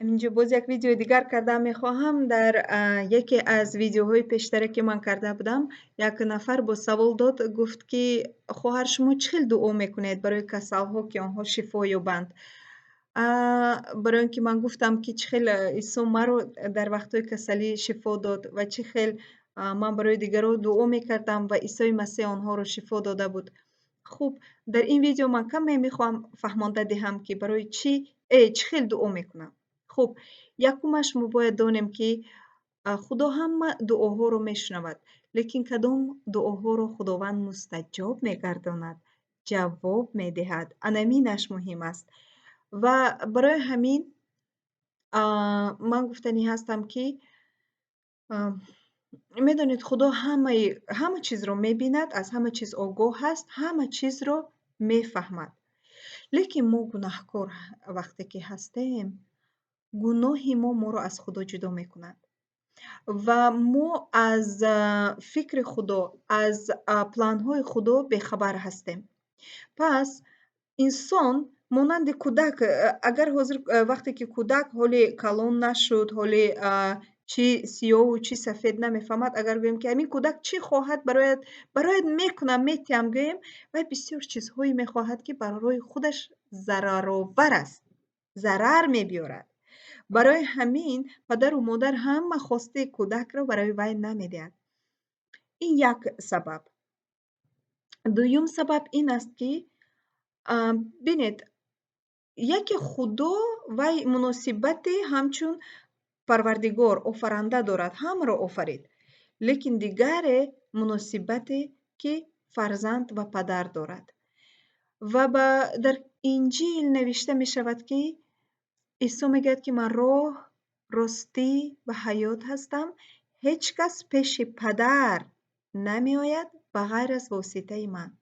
اینجا باز یک ویدیو دیگر کردم. میخواهم در یکی از ویدیوهای پیشتری که من کرده بودم یک نفر با سوال داد، گفت که خواهر شما چه دعا میکنید برای کسالها که آنها شفا یابند؟ برای اینکه من گفتم که چه خیلی عیسی مرا در وقتهای کسلی شفا داد و چه خیلی من برای دیگران دعا میکردم و عیسی مسیح آنها رو شفا داده بود. خب در این ویدیو من کم میخوام فهمانده دهم که برای چه خیلی دعا میکنم. خب یکمش ما باید دانیم که خدا همه دعاها رو میشنود، لیکن کدام دعاها رو خداوند مستجاب میگرداند، جواب میدهد، انمینش مهم است. و برای همین من گفتنی هستم که میدونید خدا همه چیز رو میبیند، از همه چیز آگاه هست، همه چیز رو میفهمد. لیکن ما گناهکار وقتی که هستیم، گناه ما رو از خدا جدا میکند و ما از فکر خدا، از پلان‌های خدا بیخبر هستیم. پس انسان مانند کودک، اگر حاضر وقتی که کودک حالی کلان نشد، حالی چی سیاه و چی سفید نمیفهمد، اگر گوییم که همین کودک چی خواهد برایت میکنم میتیم گوییم، و بسیار چیزهایی میخواهد که برای خودش ضررآور است، ضرر میبیارد. برای همین پدر و مادر همه خواسته کودک را برای وی نمیدهد. این یک سبب. دوم سبب این است که بینید یکی خدا وی مناسبت همچون پروردگار آفرنده دارد، همه را آفرید، لیکن دیگر مناسبت که فرزند و پدر دارد. و در انجیل نوشته می شود که عیسی میگوید که من راه، راستی و حیات هستم، هیچ کس پیش پدر نمی آید بغیر از واسطه من.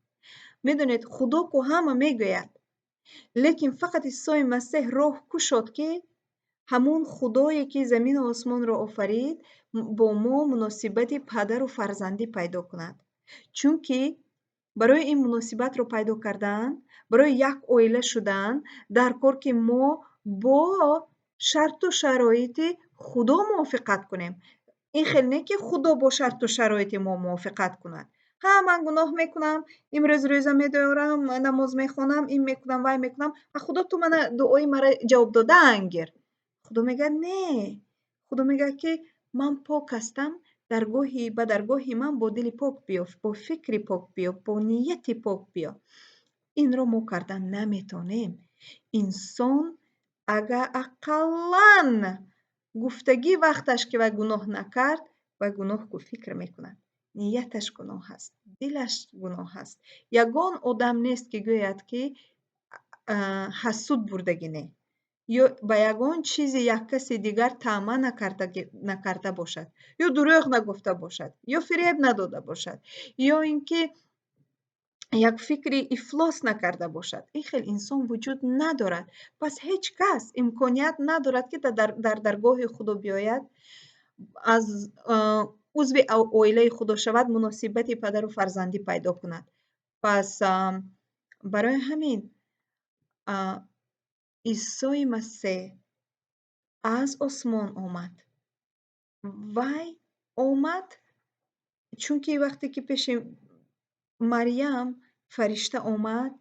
میدونید خدا که همه میگوید، لیکن فقط عیسی مسیح راه کشاد که همون خدایی که زمین و آسمان را آفرید با ما مناسبت پدر و فرزندی پیدا کند. چون که برای این مناسبت رو پیدا کردن، برای یک عائله شدن، در کار که ما با شرط و شرایط خدا موافقت کنیم. این خیلی نه که خدا با شرط و شرایط ما موافقت کند. من گناه میکنم، امروز روزه میدارم، نماز میخونم، این میکنم، وای میکنم، خدا تو من دعای مرا جواب داده انگیر. خدا میگه نه. خدا میگه که من پاک هستم، به درگاهی من با دل پاک بیا، با فکر پاک بیا، با نیت پاک بیا. این رو ما کردن نمیتونیم. انسان اگر اقلاً گفتگی وقتش که و گناه نکرد و گناه کو فکر میکند، نیتش گناه هست، دلش گناه هست. یگان آدم نیست که گوید که حسود بردگی نه، یا به یگان چیزی یک کسی دیگر طمع نکرده باشد، یا دروغ نگفته باشد، یا فریب نداده باشد، یا اینکه یک فکری افلاس نکرده باشد. این خیلی انسان وجود ندارد. پس هیچ کس امکانیت ندارد که در درگاه خدا بیاید، از عضو عائله خدا شود، مناسبت پدر و فرزندی پیدا کند. پس برای همین عیسی مسیح از آسمان آمد. وی آمد چون که وقتی که پیش مریم فرشته آمد،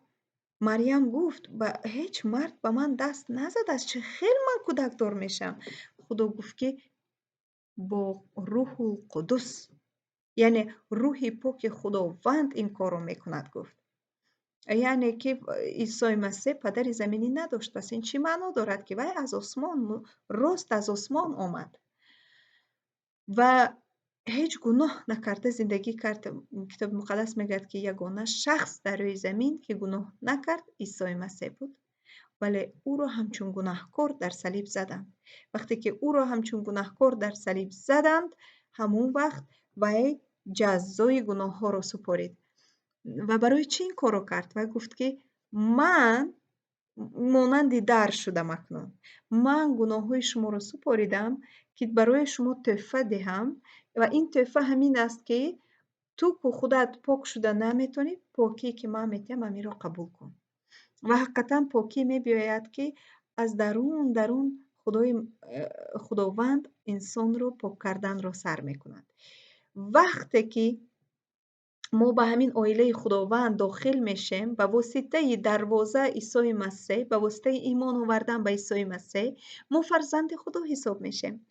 مریم گفت به هیچ مرد به من دست نزد است، چه خیلی من کودک دار میشم. خدا گفت که با روح القدس، یعنی روح پاک خداوند این کار رو میکند. گفت یعنی که عیسی مسیح پدر زمینی نداشت. پس این چی معنا دارد؟ که وی از آسمان، راست از آسمان آمد و هیچ گناه نکرده زندگی کرد. کتاب مقدس میگه که یگانه شخص در روی زمین که گناه نکرد عیسی مسیح بود، ولی او را همچون گناهکار در صلیب زدند. وقتی که او را همچون گناهکار در صلیب زدند، همون وقت وی جزای گناه ها را سپارید. و برای چی این کار را کرد؟ و گفت که من مانند در شدم اکنون، من گناه های شما را سپاریدم که برای شما تحفه دهم، و این تحفه همین است که تو که خودت پاک شده نمیتونی، پاکی که من میتیم همین را قبول کن. و حقیقتا پاکی میباید که از درون خداوند انسان رو پاک کردن رو سر میکند. وقتی که ما به همین عائله خداوند داخل میشیم به واسطه دروازه عیسی مسیح، به واسطه ایمان آوردن به عیسی مسیح، ما فرزند خدا حساب میشیم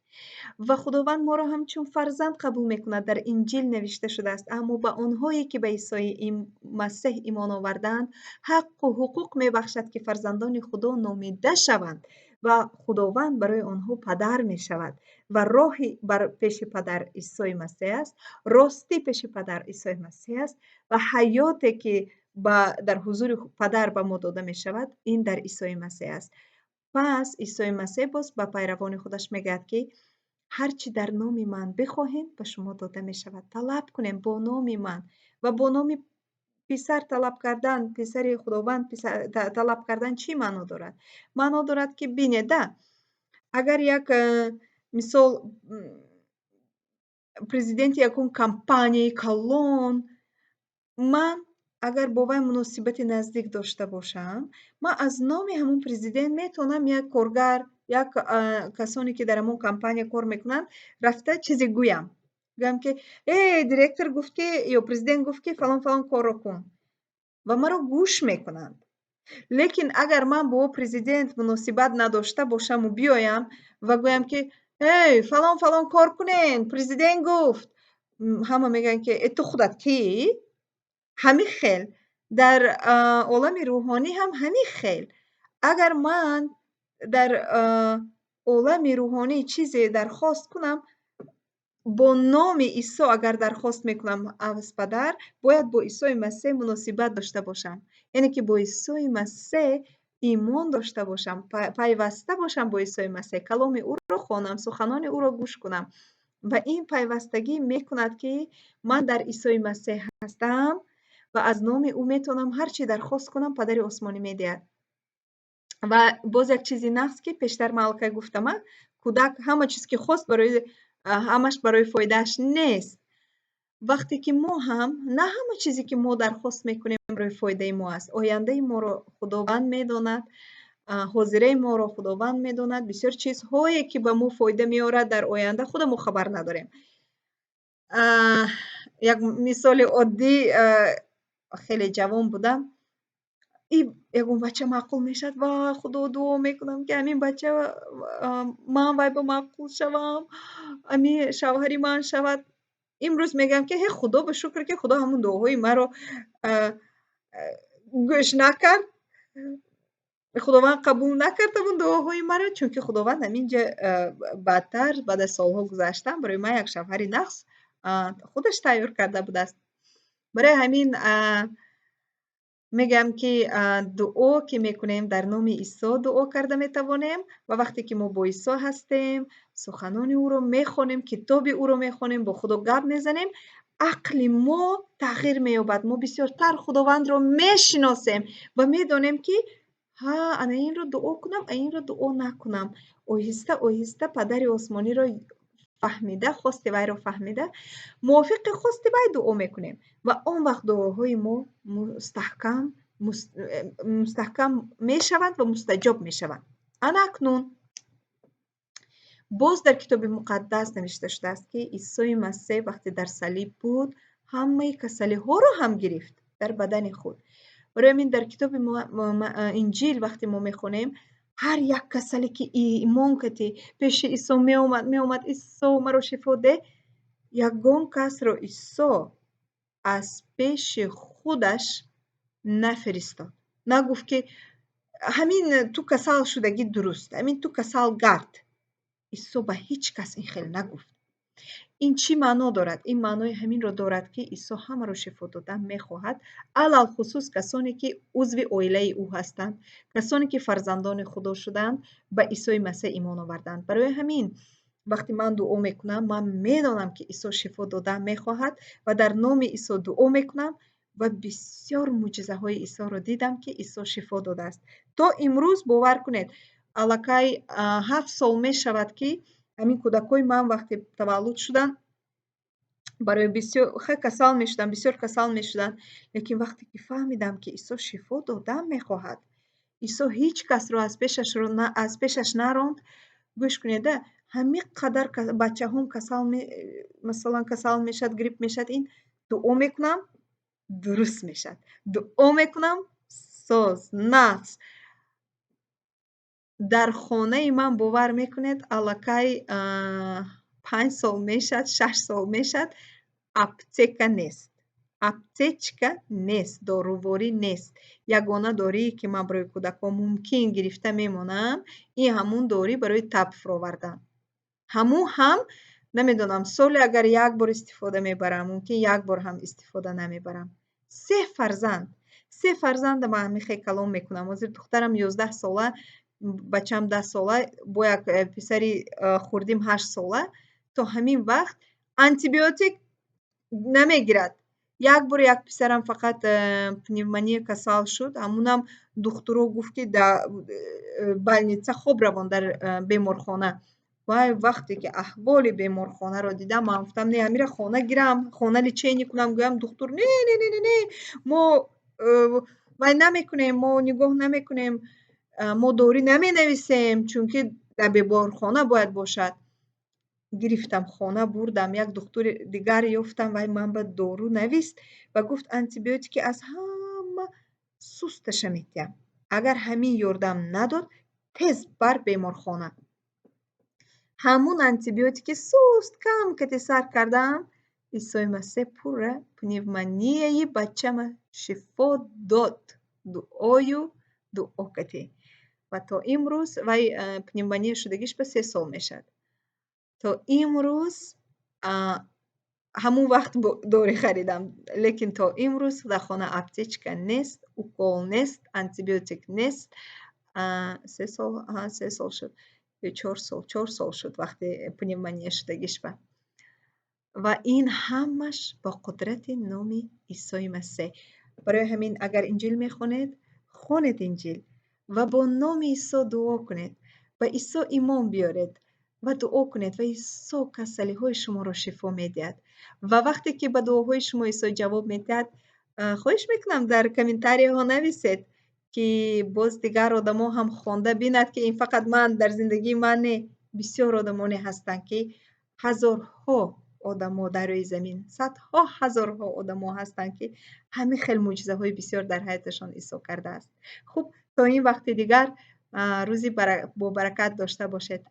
و خداوند ما را همچون فرزند قبول میکند. در انجیل نوشته شده است اما به آنهایی که به عیسی مسیح ایمان آوردند حق و حقوق میبخشد که فرزندان خدا نامیده شوند و خداوند برای آنها پدر می شود و راهی بر پیش پدر عیسی مسیح است، راستی پیش پدر عیسی مسیح است و حیاتی که در حضور پدر به ما داده می شود این در عیسی مسیح است. پس عیسی مسیح باز به پیروان خودش میگه که هرچی در نام من بخواهید به شما داده می شود. طلب کنیم با نام من و با نام پسر طلب کردن، پسر خداوند طلب کردن چی معنا دارد؟ معنا دارد که بینیده اگر یک مثال президент якун компанияи калон ман агар бо вай муносибати наздик дошта бошам, ман аз номи ҳамон президент метавонам як коргар, як касоне ки дар ҳамон компания кор мекунанд рафта чизе гӯям ки директор гуфт ки ё президент гуфт ки фалон фалон корро кун ва маро гӯш мекунанд. лекин агар ман бо президент муносибат надошта бошаму биёям ва гӯям ки фалон фалон кор кунен, президент гуфт, ҳама мегӯянд ки ту худат кӣ? ҳамин хел дар олами рӯҳонӣ ҳам ҳамин хел. агар ман дар олами рӯҳонӣ чизе дархост кунам, бо номи исо агар дархост мекунам аз падар, бояд бо исои масеҳ муносибат дошта бошам, яъне ки бо исои масеҳ имон дошта бошам, пайваста бошам бо исои масеҳ, каломи ӯро хонам, суханони ӯро гӯш кунам ва ин пайвастагӣ мекунад ки ман дар исои масеҳ ҳастам ва аз номи ӯ метавонам ҳар чӣ дархост кунам, падари осмонӣ медиҳад. ва боз як чизи нағз ки пештар малка гуфтама, кӯдак ҳама чиз ки хост ҳамаш барои фоидааш нест. вақте ки мо ҳам на ҳама чизе ки мо дархост мекунем барои фоидаи мо аст. ояндаи моро худованд медонад, ҳозираи моро худованд медонад. бисёр чизҳое ки ба мо фоида меорад дар оянда худа мо хабар надорем. як мисоли оддӣ, хеле ҷавон будам, ягон бача маъқул мешавад ва худо дуо мекунам ки ҳамин бача ман вай ба маъқул шавам, ҳамин шавҳари ман шавад. имрӯз мегӯям ки худо ба шукр ки худо ҳамон дуоҳои маро гӯш накард, худованд қабул накард ҳамон дуоҳои маро, чунки худованд ҳаминҷа баъдтар баъд аз солҳо гузаштан барои ман як шавҳари нағз худаш тайёр карда будааст. барои ҳамин мегӯям ки дуо ки мекунем дар номи исо дуо карда метавонем ва вақте ки мо бо исо ҳастем, суханони ӯро мехонем, китоби ӯро мехонем, бо худо гап мезанем, ақли мо тағйир меёбад. мо бисёртар худовандро мешиносем ва медонем ки ана инро дуо кунам, инро дуо накунам. оҳиста оҳиста падари осмониро фаҳмида, хости вайро фаҳмида, мувофиқи хости вай дуо мекунем ва он вақт дуоҳои мо мустаҳкам мешаванд ва мустаҷоб мешаванд. ана акнун боз дар китоби муқаддас навишта шудааст ки исои масеҳ вақте дар салиб буд, ҳамаи касалиҳоро ҳам гирифт дар бадани худ. барои ҳамин дар китоби инҷил вақте мо мехонем, ҳар як касале ки имон кардӣ пеши исо меомад, исо маро шифо деҳ, ягон касро исо аз пеши худаш нафиристод. нагуфт ки ҳамин ту касал шудагӣ дуруст, ҳамин ту касал гард. исо ба ҳеҷ кас ин хел нагуфт. ин чӣ маъно дорад? ин маънои ҳаминро дорад ки исо ҳамаро шифо додан мехоҳад, алалхусус касоне ки узви оилаи ӯ ҳастанд, касоне ки фарзандони худо шуданд, ба исои масеҳ имон оварданд. барои ҳамин вақте ман дуо мекунам, ман медонам ки исо шифо додан мехоҳад ва дар номи исо дуо мекунам ва бисёр мӯъҷизаҳои исоро дидам ки исо шифо додааст. то имрӯз бовар кунед, аллакай 7 сол мешавад ки ҳамин кӯдакои ман вақте таваллуд шуданд, барои бисёр касал мешуданд, бисёр касал мешуданд, лекин вақте ки фаҳмидам ки исо шифо додан мехоҳад, исо ҳеҷ касро аз пешаш наронд, гӯш кунеда ҳамин қадар бачаҳом масалан касал мешад, грипп мешад, ин дуо мекунам, дуруст мешад. Дуо мекунам, соз, нағз. Дар хонаи ман бовар мекунед аллакай 5 сол мешад, 6 сол мешад, аптека нест. Аптечка нест, доруворӣ нест. Ягона дорие ки ман барои кӯдакон мумкин гирифта мемонам, ин ҳамун дорӣ барои таб фуровардан. Ҳамун ҳам намедонам соле агар як бор истифода мебарам, мумкин як бор ҳам истифода намебарам. 3 фарзандам ба ҳамихе калом мекунам. Ҳозир духтарам 11 сола, бачам 10 сола, бо як писари хурдим 8 сола, то ҳамин вақт антибиотик намегирад. Як бор як писарам фақат пневмония касал шуд, ҳамунам духтуро гуфт ки да больница хоб равон дар беморхона. Вай вақте ки аҳволи беморхонаро дидам, ман гуфтам не ҳамира хона гирам, хона лечение кунам, гӯям духтур не, мо вай намекунем, мо нигоҳ намекунем, мо дорӣ наменависем, чунки дар беморхона бояд бошад. Гирифтам хона бурдам, як духтури дигар ёфтам, вай ман ба дору навист ва гуфт антибиотики аз ҳама сусташа метиҳам. Агар ҳамин ёрдам надод, тез бар беморхона. Ҳамун антибиотики суст кам кати сар кардам, Исои Масеҳ пурра пневмонияи бачама шифо дод. Дуою дуо катӣ. Ва то имрӯз вай пневмония шудагиш ба 3 сол мешад. То имрӯз ҳамун вақт дорӣ харидам, лекин то имрӯз дар хона аптечка нест, укол нест, антибиотик нест. 3 сол шуд, 4 сол шуд вақте пневмония шудагиш ба. Ва ин ҳамаш ба қудрати номи Исои Масеҳ. Барои ҳамин агар инҷил мехонед, хонед инҷил ва бо номи Исо дуо кунед. Ба Исо имон биёред ва дуо кунед ва Исо касалиҳои шуморо шифо медиҳад. Ва вақте ки ба дуоҳои шумо Исо ҷавоб медиҳад, хоҳиш мекунам дар комментариҳо нависед, ки боз дигар одамо ҳам хонда бинад, ки ин фақат ман дар зиндагии ман не, бисёр одамоне ҳастанд, ки ҳазорҳо одамо дар рӯи замин, садҳо ҳазорҳо одамо ҳастанд, ки ҳамин хел мӯъҷизаҳои бисёр дар ҳаёташон Исо кардааст. Хуб, то ин вақти дигар рӯзи бобаракат дошта бошед.